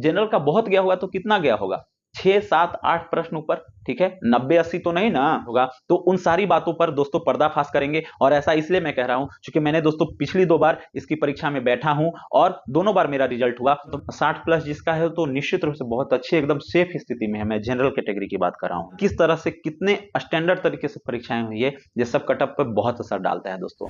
General का बहुत गया होगा तो कितना गया होगा, 6 7 8 प्रश्न ऊपर, ठीक है, 90 80 तो नहीं ना होगा। तो उन सारी बातों पर दोस्तों पर्दाफाश करेंगे। और ऐसा इसलिए मैं कह रहा हूं क्योंकि मैंने दोस्तों पिछली 2 बार इसकी परीक्षा में बैठा हूं और दोनों बार मेरा रिजल्ट हुआ। तो 60 प्लस जिसका है तो निश्चित रूप से बहुत अच्छी एकदम सेफ स्थिति में है। मैं जनरल कैटेगरी की बात कर रहा हूं, किस तरह से कितने स्टैंडर्ड तरीके से परीक्षाएं हुई है, ये सब कटअप पर बहुत असर डालता है दोस्तों।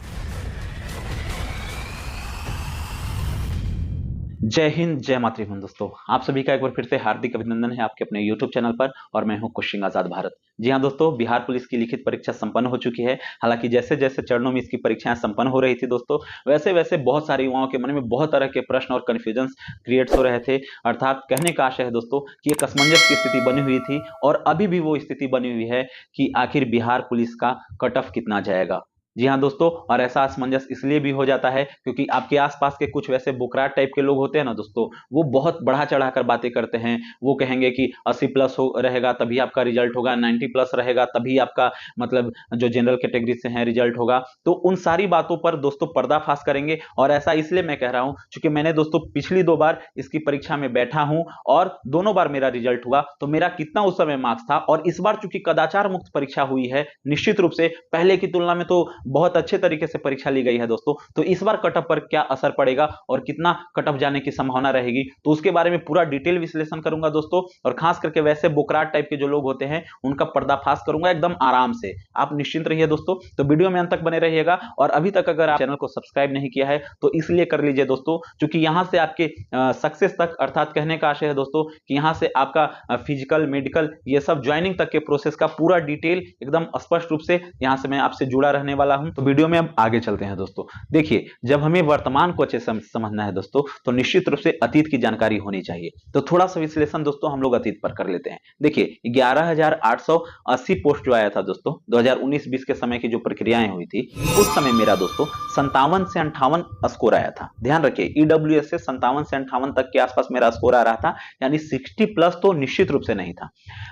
जय हिंद, जय मातृभूमि। दोस्तों आप सभी का एक बार फिर से हार्दिक अभिनंदन है आपके अपने YouTube चैनल पर, और मैं हूं कोचिंग आजाद भारत। जी हां दोस्तों, बिहार पुलिस की लिखित परीक्षा संपन्न हो चुकी है। हालांकि जैसे जैसे चरणों में इसकी परीक्षाएं संपन्न हो रही थी दोस्तों, वैसे वैसे बहुत सारे युवाओं के मन में बहुत तरह के प्रश्न और कंफ्यूजन क्रिएट हो रहे थे। अर्थात कहने का आशय है दोस्तों कि एक असमंजस की स्थिति बनी हुई थी, और अभी भी वो स्थिति बनी हुई है कि आखिर बिहार पुलिस का कट ऑफ कितना जाएगा। जी हाँ दोस्तों, और ऐसा असमंजस इसलिए भी हो जाता है क्योंकि आपके आसपास के कुछ वैसे बुकराट टाइप के लोग होते हैं ना दोस्तों, वो बहुत बढ़ा चढ़ाकर बातें करते हैं। वो कहेंगे कि 80 प्लस हो रहेगा तभी आपका रिजल्ट होगा, 90 प्लस रहेगा तभी आपका मतलब जो जनरल कैटेगरी से है रिजल्ट होगा। तो उन सारी बातों पर दोस्तों पर्दाफाश करेंगे। और ऐसा इसलिए मैं कह रहा हूं क्योंकि मैंने दोस्तों पिछली 2 बार इसकी परीक्षा में बैठा हूं और दोनों बार मेरा रिजल्ट हुआ। तो मेरा कितना उस समय मार्क्स था, और इस बार चूंकि कदाचार मुक्त परीक्षा हुई है, निश्चित रूप से पहले की तुलना में तो बहुत अच्छे तरीके से परीक्षा ली गई है दोस्तों। तो इस बार कटअप पर क्या असर पड़ेगा और कितना कटअप जाने की संभावना रहेगी, तो उसके बारे में पूरा डिटेल विश्लेषण करूंगा दोस्तों। और खास करके वैसे बुकराट टाइप के जो लोग होते हैं उनका पर्दाफाश करूंगा एकदम आराम से। आप निश्चिंत रहिए दोस्तों, तो वीडियो में अंत तक बने रहिएगा। और अभी तक अगर आप चैनल को सब्सक्राइब नहीं किया है तो इसलिए कर लीजिए दोस्तों, क्योंकि यहां से आपके सक्सेस तक, अर्थात कहने का आशय है दोस्तों कि यहां से आपका फिजिकल मेडिकल ये सब ज्वाइनिंग तक के प्रोसेस का पूरा डिटेल एकदम स्पष्ट रूप से यहां से मैं आपसे जुड़ा रहने वाला हूं। तो वीडियो में अब आगे चलते हैं दोस्तों। देखिए, जब हमें वर्तमान को अच्छे समझना है दोस्तों, तो निश्चित रूप से अतीत की जानकारी होनी चाहिए। तो थोड़ा सा विश्लेषण दोस्तों हम लोग अतीत पर कर लेते हैं। देखिए, 11,880 पोस्ट जो आया था दोस्तों 2019-20 के समय की जो प्रक्रियाएं हुई थी, उस समय मेरा दोस्तों 57 से 58 स्कोर आया था। ध्यान रखिए, ईडब्ल्यूएस से 57 से 58 तक के आसपास मेरा स्कोर आ रहा था, यानी 60 प्लस तो निश्चित रूप से नहीं था।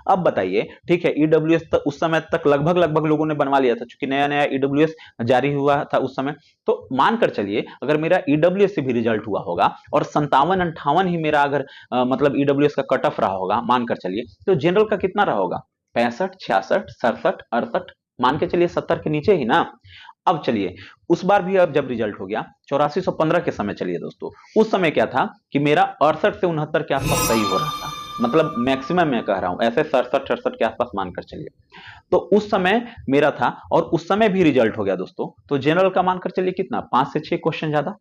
अब बताइए, ठीक है, ईडब्ल्यूएस उस समय तक लगभग लोगों ने बनवा लिया था, क्योंकि नया नया ईडब्ल्यूएस जारी हुआ था उस समय। तो मानकर चलिए अगर मेरा ईडब्ल्यूएस से भी रिजल्ट हुआ होगा और 57-58 ही मेरा अगर मतलब ईडब्ल्यूएस का कट ऑफ रहा होगा, मानकर चलिए, तो जनरल का कितना रहा होगा, 65 66 67 68, मान के चलिए 70 के नीचे ही ना। अब चलिए, उस बार भी अब जब रिजल्ट हो गया 8415 के समय, चलिए दोस्तों, उस समय क्या था कि मेरा 68 से 69 के आसपास सही हो रहा था। मतलब मैक्सिमम मैं कह रहा हूं, ऐसे 67 68 के आसपास मानकर चलिए। तो उस समय मेरा था, और उस समय भी रिजल्ट हो गया दोस्तों। तो जनरल का मानकर चलिए कितना, 5 से 6 क्वेश्चन ज्यादा,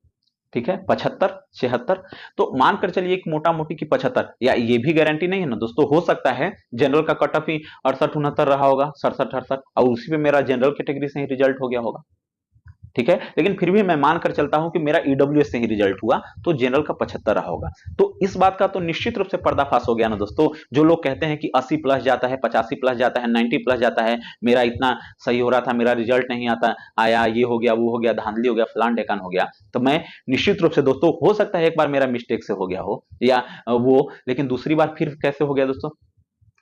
ठीक है, 75 76। तो मानकर चलिए एक मोटा मोटी की 75, या ये भी गारंटी नहीं है ना दोस्तों, हो सकता है जनरल का कट ऑफ ही 68 69 रहा होगा, 67 68, और उसी पे मेरा जनरल कैटेगरी से ही रिजल्ट हो गया होगा, ठीक है। लेकिन फिर भी मैं मानकर चलता हूं कि मेरा ईडब्ल्यूएस से ही रिजल्ट हुआ, तो जनरल का 75 रहा होगा। तो इस बात का तो निश्चित रूप से पर्दाफाश हो गया ना दोस्तों। जो लोग कहते हैं कि 80 प्लस जाता है, 85 प्लस जाता है, 90 प्लस जाता है, मेरा इतना सही हो रहा था, मेरा रिजल्ट नहीं आता आया, ये हो गया, वो हो गया, धांधली हो गया, फलान ढेकान हो गया। तो मैं निश्चित रूप से दोस्तों, हो सकता है एक बार मेरा मिस्टेक से हो गया हो या वो, लेकिन दूसरी बार फिर कैसे हो गया दोस्तों।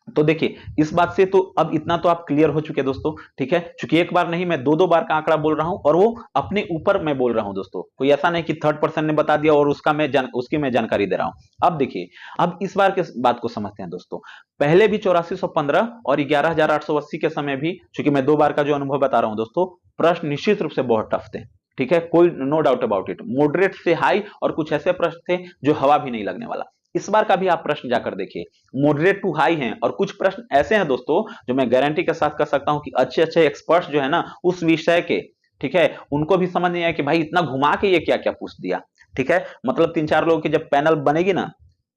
तो देखिए, इस बात से तो अब इतना तो आप क्लियर हो चुके दोस्तों, ठीक है। चूंकि एक बार नहीं, मैं 2-2 बार का आंकड़ा बोल रहा हूं, और वो अपने ऊपर मैं बोल रहा हूं दोस्तों। कोई ऐसा नहीं कि थर्ड पर्सन ने बता दिया और उसकी मैं जानकारी दे रहा हूं। अब देखिए, अब इस बार के बात को समझते हैं दोस्तों। पहले भी 8415 और 11,880 के समय भी, चूंकि मैं 2 बार का जो अनुभव बता रहा हूं दोस्तों, प्रश्न निश्चित रूप से बहुत टफ थे, ठीक है, कोई no doubt about it. Moderate से हाई, और कुछ ऐसे प्रश्न थे जो हवा भी नहीं लगने वाला। इस बार का भी आप प्रश्न जाकर देखिए, मॉडरेट टू हाई हैं, और कुछ प्रश्न ऐसे हैं दोस्तों जो मैं गारंटी के साथ कर सकता हूं कि अच्छे अच्छे एक्सपर्ट्स जो है ना उस विषय के, ठीक है, उनको भी समझ नहीं आया कि भाई इतना घुमा के ये क्या क्या पूछ दिया, ठीक है। मतलब 3-4 लोगों की जब पैनल बनेगी ना,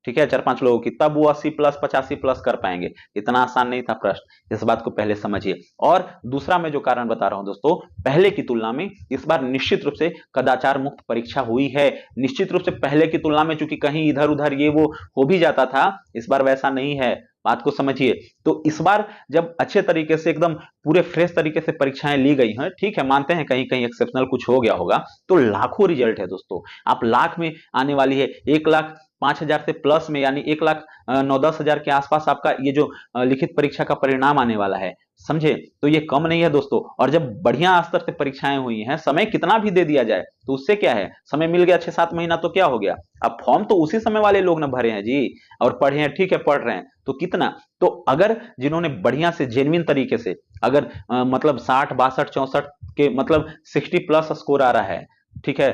ठीक है, 4-5 लोगों की, तब वो 80 प्लस 85 प्लस कर पाएंगे। इतना आसान नहीं था प्रश्न, इस बात को पहले समझिए। और दूसरा मैं जो कारण बता रहा हूं दोस्तों, पहले की तुलना में इस बार निश्चित रूप से कदाचार मुक्त परीक्षा हुई है। निश्चित रूप से पहले की तुलना में, चूंकि कहीं इधर उधर ये वो हो भी जाता था, इस बार वैसा नहीं है, बात को समझिए। तो इस बार जब अच्छे तरीके से एकदम पूरे फ्रेश तरीके से परीक्षाएं ली गई हैं, ठीक है, मानते हैं कहीं कहीं एक्सेप्शनल कुछ हो गया होगा, तो लाखों रिजल्ट है दोस्तों। आप लाख में आने वाली है, 1 लाख 5,000 से प्लस में, यानी 1,09,10,000 के आसपास आपका ये जो लिखित परीक्षा का परिणाम आने वाला है, समझे। तो ये कम नहीं है दोस्तों। और जब बढ़िया स्तर से परीक्षाएं हुई हैं, समय कितना भी दे दिया जाए तो उससे क्या है, समय मिल गया 6-7 महीना तो क्या हो गया। अब फॉर्म तो उसी समय वाले लोग ना भरे हैं जी, और पढ़े हैं, ठीक है, पढ़ रहे हैं तो कितना। तो अगर जिन्होंने बढ़िया से जेन्युइन तरीके से, अगर मतलब 60, 62, 64 के मतलब 60 प्लस स्कोर आ रहा है, ठीक है,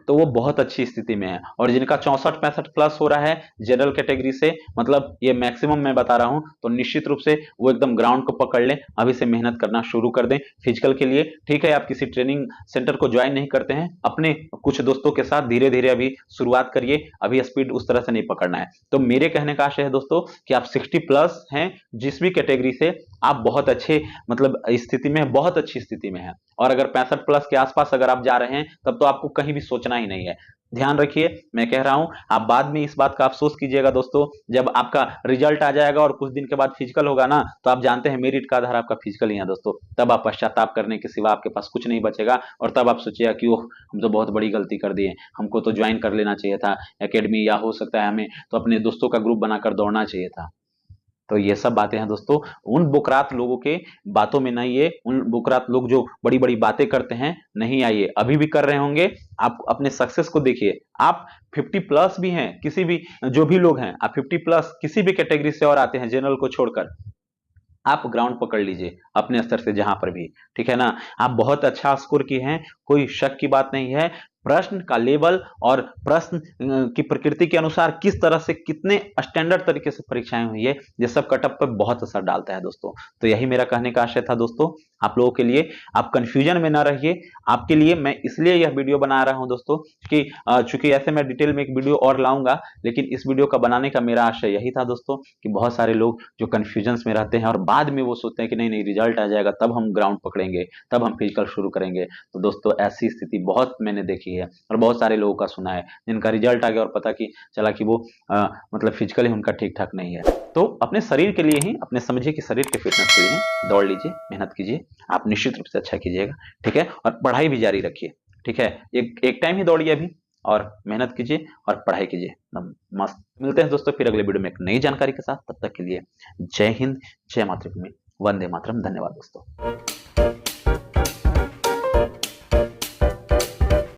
तो वो बहुत अच्छी स्थिति में है। और जिनका 64-65 प्लस हो रहा है जनरल कैटेगरी से, मतलब ये मैक्सिमम मैं बता रहा हूं, तो निश्चित रूप से वो एकदम ग्राउंड को पकड़ लें, अभी से मेहनत करना शुरू कर दें फिजिकल के लिए। ठीक है, आप किसी ट्रेनिंग सेंटर को ज्वाइन नहीं करते हैं, अपने कुछ दोस्तों के साथ धीरे धीरे अभी शुरुआत करिए, अभी स्पीड उस तरह से नहीं पकड़ना है। तो मेरे कहने का आशय है दोस्तों कि आप 60 प्लस हैं जिस भी कैटेगरी से, आप बहुत अच्छे मतलब स्थिति में, बहुत अच्छी स्थिति में है। और अगर 65 प्लस के आसपास अगर आप जा रहे हैं, तब तो आपको कहीं भी सोचना ही नहीं है। ध्यान रखिए, मैं कह रहा हूं, आप बाद में इस बात का अफसोस कीजिएगा दोस्तों, जब आपका रिजल्ट आ जाएगा और कुछ दिन के बाद फिजिकल होगा ना, तो आप जानते हैं मेरिट का आधार आपका फिजिकल ही है दोस्तों। तब आप पश्चाताप करने के सिवा आपके पास कुछ नहीं बचेगा, और तब आप सोचिएगा कि ओह, हम तो बहुत बड़ी गलती कर दिए, हमको तो ज्वाइन कर लेना चाहिए था एकेडमी, या हो सकता है हमें तो अपने दोस्तों का ग्रुप बनाकर दौड़ना चाहिए था। तो ये सब बातें हैं दोस्तों, उन बुकरात लोगों के बातों में नहीं आइए, उन बुकरात लोग जो बड़ी बड़ी बातें करते हैं नहीं आइए, अभी भी कर रहे होंगे। आप अपने सक्सेस को देखिए, आप 50 प्लस भी हैं, किसी भी जो भी लोग हैं, आप 50 प्लस किसी भी कैटेगरी से और आते हैं जनरल को छोड़कर, आप ग्राउंड पकड़ लीजिए अपने स्तर से जहां पर भी, ठीक है ना। आप बहुत अच्छा स्कोर किए हैं, कोई शक की बात नहीं है। प्रश्न का लेवल और प्रश्न की प्रकृति के अनुसार किस तरह से कितने स्टैंडर्ड तरीके से परीक्षाएं हुई है, ये सब कटअप पर बहुत असर डालता है दोस्तों। तो यही मेरा कहने का आशय था दोस्तों, आप लोगों के लिए। आप कंफ्यूजन में ना रहिए, आपके लिए मैं इसलिए यह वीडियो बना रहा हूं दोस्तों कि चूंकि ऐसे मैं डिटेल में एक वीडियो और लाऊंगा, लेकिन इस वीडियो का बनाने का मेरा आशय यही था दोस्तों कि बहुत सारे लोग जो कंफ्यूजन में रहते हैं और बाद में वो सोचते हैं कि नहीं नहीं रिजल्ट आ जाएगा तब हम ग्राउंड पकड़ेंगे, तब हम फिजिकल शुरू करेंगे। तो दोस्तों ऐसी स्थिति बहुत मैंने देखी है और बहुत सारे लोगों का सुना है, जिनका रिजल्ट आ गया और पता कि चला कि वो मतलब फिजिकली उनका ठीक ठाक नहीं है। तो अपने शरीर के लिए ही, अपने समझिए कि शरीर के फिटनेस के लिए दौड़ लीजिए, मेहनत कीजिए, आप निश्चित रूप से अच्छा कीजिएगा, ठीक है। और पढ़ाई भी जारी रखिए, ठीक है। एक टाइम ही दौड़िए अभी, और मेहनत कीजिए और पढ़ाई कीजिए एकदम मस्त। मिलते हैं दोस्तों फिर अगले वीडियो में एक नई जानकारी के साथ, तब तक के लिए जय हिंद, जय मातृभूमि, वंदे मातरम। धन्यवाद दोस्तों।